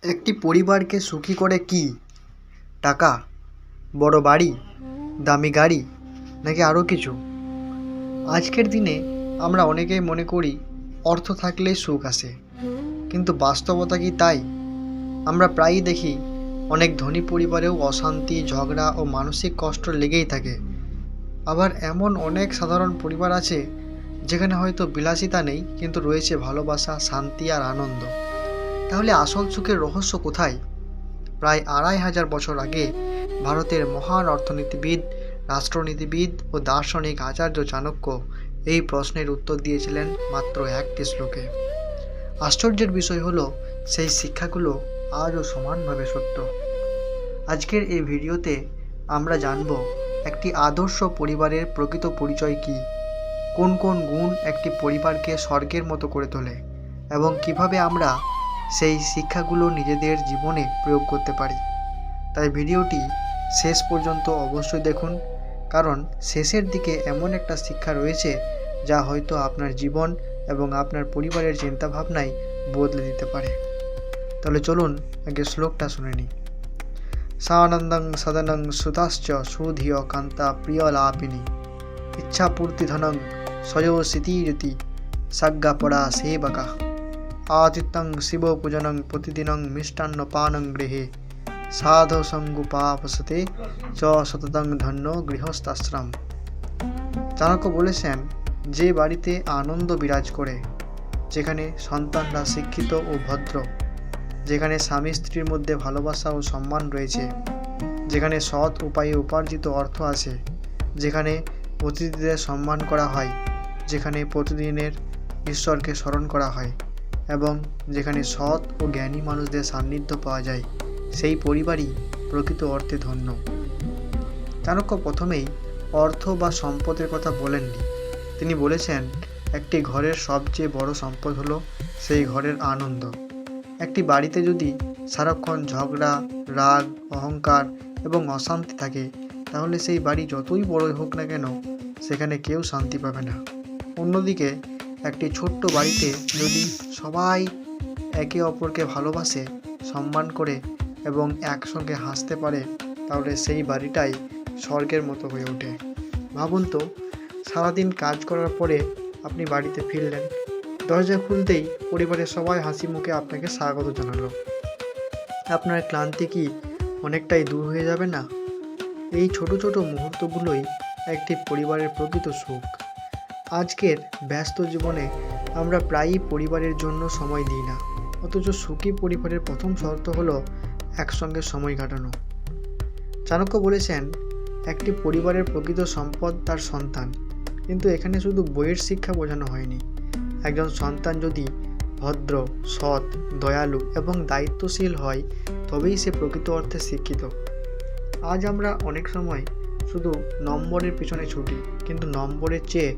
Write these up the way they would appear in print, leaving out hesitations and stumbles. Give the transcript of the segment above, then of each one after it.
একটি পরিবারকে সুখী করে কি টাকা, বড় বাড়ি, দামি গাড়ি, নাকি আরও কিছু? আজকের দিনে আমরা অনেকেই মনে করি অর্থ থাকলেই সুখ আসে, কিন্তু বাস্তবতা কি তাই? আমরা প্রায়ই দেখি অনেক ধনী পরিবারেও অশান্তি, ঝগড়া ও মানসিক কষ্ট লেগেই থাকে। আবার এমন অনেক সাধারণ পরিবার আছে যেখানে হয়তো বিলাসিতা নেই, কিন্তু রয়েছে ভালোবাসা, শান্তি আর আনন্দ। তাহলে আসল সুখের রহস্য কোথায়? প্রায় ২৫০০ বছর আগে ভারতের মহান অর্থনীতিবিদ, রাষ্ট্রনীতিবিদ ও দার্শনিক আচার্য চাণক্য এই প্রশ্নের উত্তর দিয়েছিলেন মাত্র একটি শ্লোকে। আশ্চর্যের বিষয় হলো সেই শিক্ষাগুলো আজও সমানভাবে সত্য। আজকের এই ভিডিওতে আমরা জানব একটি আদর্শ পরিবারের প্রকৃত পরিচয় কী, কোন কোন গুণ একটি পরিবারকে স্বর্গের মতো করে তোলে, এবং কিভাবে আমরা সেই শিক্ষাগুলো নিজেদের জীবনে প্রয়োগ করতে পারি। তাই ভিডিওটি শেষ পর্যন্ত অবশ্যই দেখুন, কারণ শেষের দিকে এমন একটা শিক্ষা রয়েছে যা হয়তো আপনার জীবন এবং আপনার পরিবারের চিন্তাভাবনাই বদলে দিতে পারে। তাহলে চলুন আগে শ্লোকটা শুনে নিই। সানন্দং সদনং সুতাশ্চ সুধিয় কান্তা প্রিয়লাপিনী ইচ্ছাপূর্তিধনং স্বয়সিতিরতি সাজ্ঞাপড়া সেবকা আতিথ্যং শিবপূজনং প্রতিদিনং মিষ্টান্নপানং গৃহে সাধু সঙ্গুপাবসতে চ সততং ধন্য গৃহস্থাশ্রম। চাণক্য বলেছেন, যে বাড়িতে আনন্দ বিরাজ করে, যেখানে সন্তানরা শিক্ষিত ও ভদ্র, যেখানে স্বামী স্ত্রীর মধ্যে ভালোবাসা ও সম্মান রয়েছে, যেখানে সৎ উপায়ে উপার্জিত অর্থ আছে, যেখানে অতিথিদের সম্মান করা হয়, যেখানে প্রতিদিনের ঈশ্বরকে স্মরণ করা হয় এবং যেখানে সৎ ও জ্ঞানী মানুষদের সান্নিধ্য পাওয়া যায়, সেই পরিবারই প্রকৃত অর্থে ধন্য। চাণক্য প্রথমেই অর্থ বা সম্পদের কথা বলেননি। তিনি বলেছেন, একটি ঘরের সবচেয়ে বড় সম্পদ হলো সেই ঘরের আনন্দ। একটি বাড়িতে যদি সারাক্ষণ ঝগড়া, রাগ, অহংকার এবং অশান্তি থাকে, তাহলে সেই বাড়ি যতই বড়ই হোক না কেন, সেখানে কেউ শান্তি পাবে না। অন্যদিকে একটি ছোট্ট বাড়িতে যদি সবাই একে অপরকে ভালোবাসে, সম্মান করে এবং একসঙ্গে হাসতে পারে, তাহলে সেই বাড়িটাই স্বর্গের মতো হয়ে ওঠে। ভাবুন তো, সারাদিন কাজ করার পরে আপনি বাড়িতে ফিরলেন, দরজা খুলতেই পরিবারের সবাই হাসি মুখে আপনাকে স্বাগত জানালো। আপনার ক্লান্তি কি অনেকটাই দূর হয়ে যাবে না? এই ছোট ছোট মুহূর্তগুলোই একটি পরিবারের প্রকৃত সুখ। আজকের ব্যস্ত জীবনে আমরা প্রায়ই পরিবারের জন্য সময় দিই না, অথচ সুখী পরিবারের প্রথম শর্ত হলো একসঙ্গে সময় কাটানো। চাণক্য বলেছেন, একটি পরিবারের প্রকৃত সম্পদ তার সন্তান, কিন্তু এখানে শুধু বইয়ের শিক্ষা বোঝানো হয়নি। একজন সন্তান যদি ভদ্র, সৎ, দয়ালু এবং দায়িত্বশীল হয়, তবেই সে প্রকৃত অর্থে শিক্ষিত। আজ আমরা অনেক সময় শুধু নম্বরের পিছনে ছুটি, কিন্তু নম্বরের চেয়ে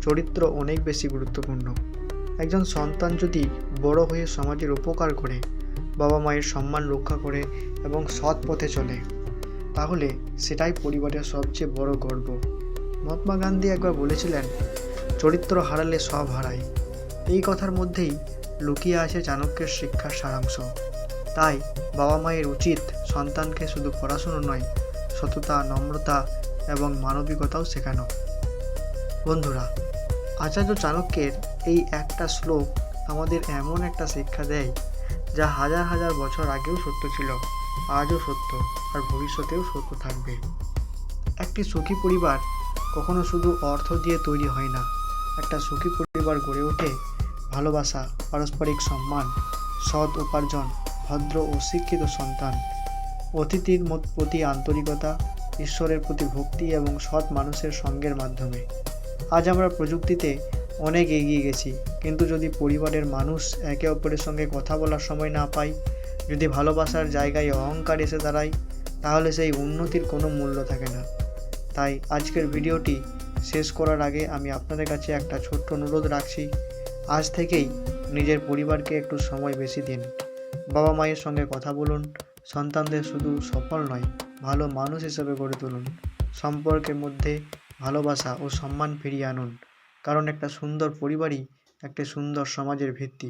চরিত্র অনেক বেশি গুরুত্বপূর্ণ। একজন সন্তান যদি বড় হয়ে সমাজের উপকার করে, বাবা মায়ের সম্মান রক্ষা করে এবং সৎ পথে চলে, তাহলে সেটাই পরিবারের সবচেয়ে বড় গর্ব। মহাত্মা গান্ধী একবার বলেছিলেন, চরিত্র হারালে সব হারায়। এই কথার মধ্যেই লুকিয়ে আছে চাণক্যের শিক্ষার সারাংশ। তাই বাবা মায়ের উচিত সন্তানকে শুধু পড়াশুনো নয়, সততা, নম্রতা এবং মানবিকতাও শেখানো। বন্ধুরা, আচার্য চাণক্যের এই একটা শ্লোক আমাদের এমন একটা শিক্ষা দেয় যা হাজার হাজার বছর আগেও সত্য ছিল, আজও সত্য, আর ভবিষ্যতেও সত্য থাকবে। একটি সুখী পরিবার কখনো শুধু অর্থ দিয়ে তৈরি হয় না। একটা সুখী পরিবার গড়ে ওঠে ভালোবাসা, পারস্পরিক সম্মান, সৎ উপার্জন, ভদ্র ও শিক্ষিত সন্তান, অতিথির প্রতি আন্তরিকতা, ঈশ্বরের প্রতি ভক্তি এবং সৎ মানুষের সঙ্গের মাধ্যমে। আজ আমরা প্রযুক্তিতে অনেক এগিয়ে গেছি, কিন্তু যদি পরিবারের মানুষ একে অপরের সঙ্গে কথা বলার সময় না পায়, যদি ভালোবাসার জায়গায় অহংকার এসে দাঁড়ায়, তাহলে সেই উন্নতির কোনো মূল্য থাকে না। তাই আজকের ভিডিওটি শেষ করার আগে আমি আপনাদের কাছে একটা ছোট্ট অনুরোধ রাখছি, আজ থেকেই নিজের পরিবারকে একটু সময় বেশি দিন। বাবা মায়ের সঙ্গে কথা বলুন, সন্তানদের শুধু সফল নয়, ভালো মানুষ হিসেবে গড়ে তুলুন। সম্পর্কের মধ্যে ভালোবাসা ও সম্মান ফিরিয়ে আনুন, কারণ একটা সুন্দর পরিবারই একটা সুন্দর সমাজের ভিত্তি।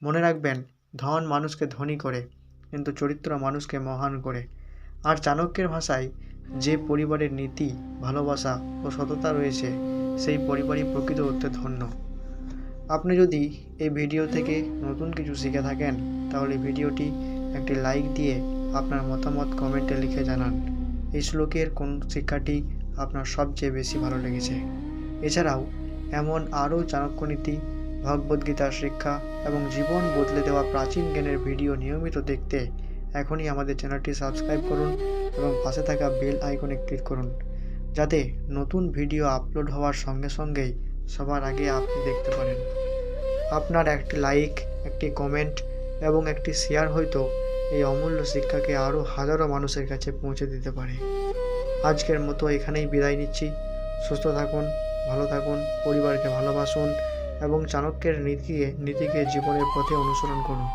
মনে রাখবেন, ধন মানুষকে ধনী করে, কিন্তু চরিত্র মানুষকে মহান করে। আর চাণক্যের ভাষায়, যে পরিবারের নীতি, ভালোবাসা ও সততা রয়েছে সেই পরিবারই প্রকৃত অর্থে ধন্য। আপনি যদি এই ভিডিও থেকে নতুন কিছু শিখে থাকেন তাহলে ভিডিওটি একটি লাইক দিয়ে আপনার মতামত কমেন্টে লিখে জানান এই শ্লোকের কোন শিক্ষাটি আপনার সবচেয়ে বেশি ভালো লেগেছে। এছাড়াও এমন আরও চাণক্যনীতি, ভগবদ্গীতার শিক্ষা এবং জীবন বদলে দেওয়া প্রাচীন জ্ঞানের ভিডিও নিয়মিত দেখতে এখনই আমাদের চ্যানেলটি সাবস্ক্রাইব করুন এবং পাশে থাকা বেল আইকনে ক্লিক করুন, যাতে নতুন ভিডিও আপলোড হওয়ার সঙ্গে সঙ্গেই সবার আগে আপনি দেখতে পারেন। আপনার একটি লাইক, একটি কমেন্ট এবং একটি শেয়ার হয়তো এই অমূল্য শিক্ষাকে আরও হাজারো মানুষের কাছে পৌঁছে দিতে পারে। আজকের মতো এখানেই বিদায় নিচ্ছি। সুস্থ থাকুন, ভালো থাকুন, পরিবারকে ভালোবাসুন এবং চাণক্যের নীতিকে জীবনের পথে অনুসরণ করুন।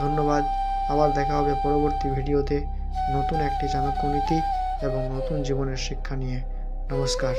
ধন্যবাদ। আবার দেখা হবে পরবর্তী ভিডিওতে নতুন একটি চাণক্য নীতি এবং নতুন জীবনের শিক্ষা নিয়ে। নমস্কার।